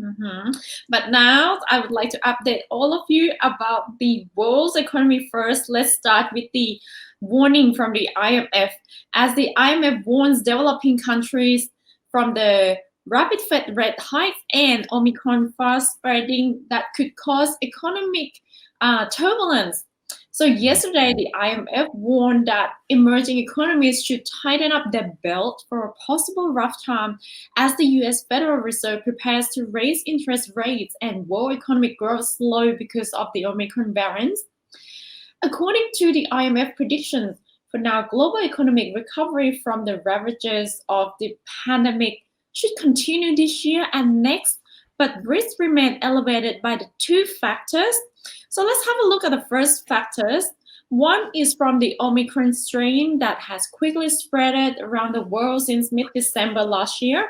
Mhm. But now I would like to update all of you about the world's economy first. Let's start with the warning from the IMF. As the IMF warns developing countries from the rapid Fed rate hikes and Omicron fast spreading that could cause economic turbulence. So yesterday, the IMF warned that emerging economies should tighten up their belt for a possible rough time as the US Federal Reserve prepares to raise interest rates and world economic growth slow because of the Omicron variant. According to the IMF predictions, for now, global economic recovery from the ravages of the pandemic should continue this year and next, but risks remain elevated by the two factors. So let's have a look at the first factors. One is from the Omicron strain that has quickly spread around the world since mid-December last year,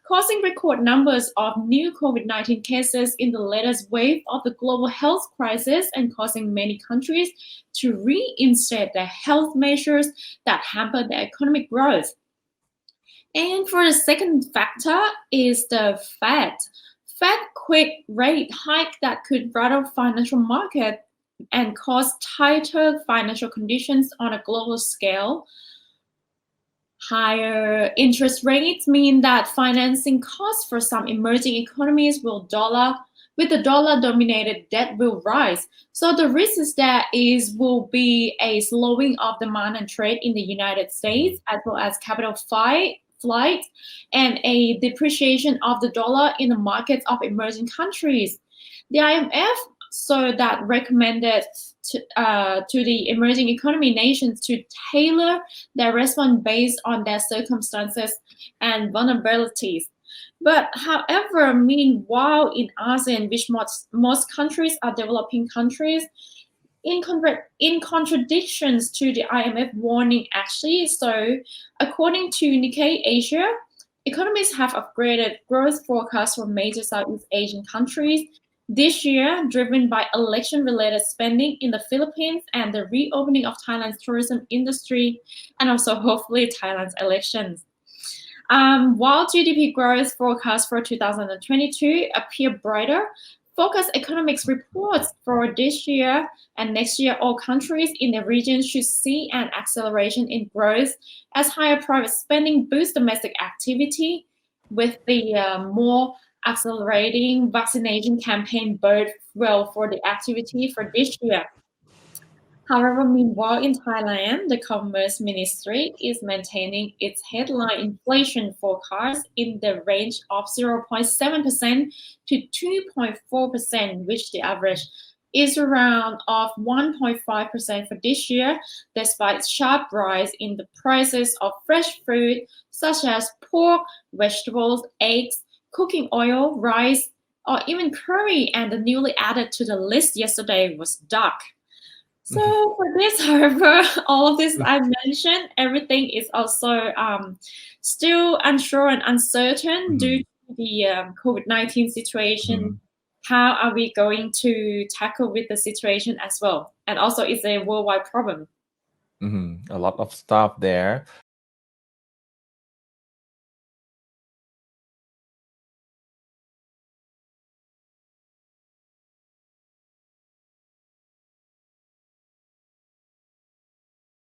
causing record numbers of new COVID-19 cases in the latest wave of the global health crisis and causing many countries to reinstate their health measures that hamper their economic growth. And for the second factor is the Fed quick rate hike that could rattle financial market and cause tighter financial conditions on a global scale. Higher interest rates mean that financing costs for some emerging economies with the dollar-dominated debt will rise. So the risk is that will be a slowing of demand and trade in the United States, as well as capital flight and a depreciation of the dollar in the markets of emerging countries. The IMF recommended to the emerging economy nations to tailor their response based on their circumstances and vulnerabilities. But however, meanwhile, in ASEAN, which most countries are developing countries, in contradictions to the IMF warning, actually. So, according to Nikkei Asia, economists have upgraded growth forecasts for major Southeast Asian countries this year, driven by election-related spending in the Philippines and the reopening of Thailand's tourism industry, and also hopefully Thailand's elections. While GDP growth forecasts for 2022 appear brighter, focused economics reports for this year and next year, all countries in the region should see an acceleration in growth as higher private spending boosts domestic activity, with the more accelerating vaccination campaign bode well for the activity for this year. However, meanwhile, in Thailand, the Commerce Ministry is maintaining its headline inflation forecast in the range of 0.7% to 2.4%, which the average is around of 1.5% for this year, despite sharp rise in the prices of fresh food such as pork, vegetables, eggs, cooking oil, rice, or even curry, and the newly added to the list yesterday was duck. So for this, however, all of this I mentioned, everything is also still unsure and uncertain due to the COVID-19 situation. How are we going to tackle with the situation as well? And also, it's a worldwide problem. A lot of stuff there.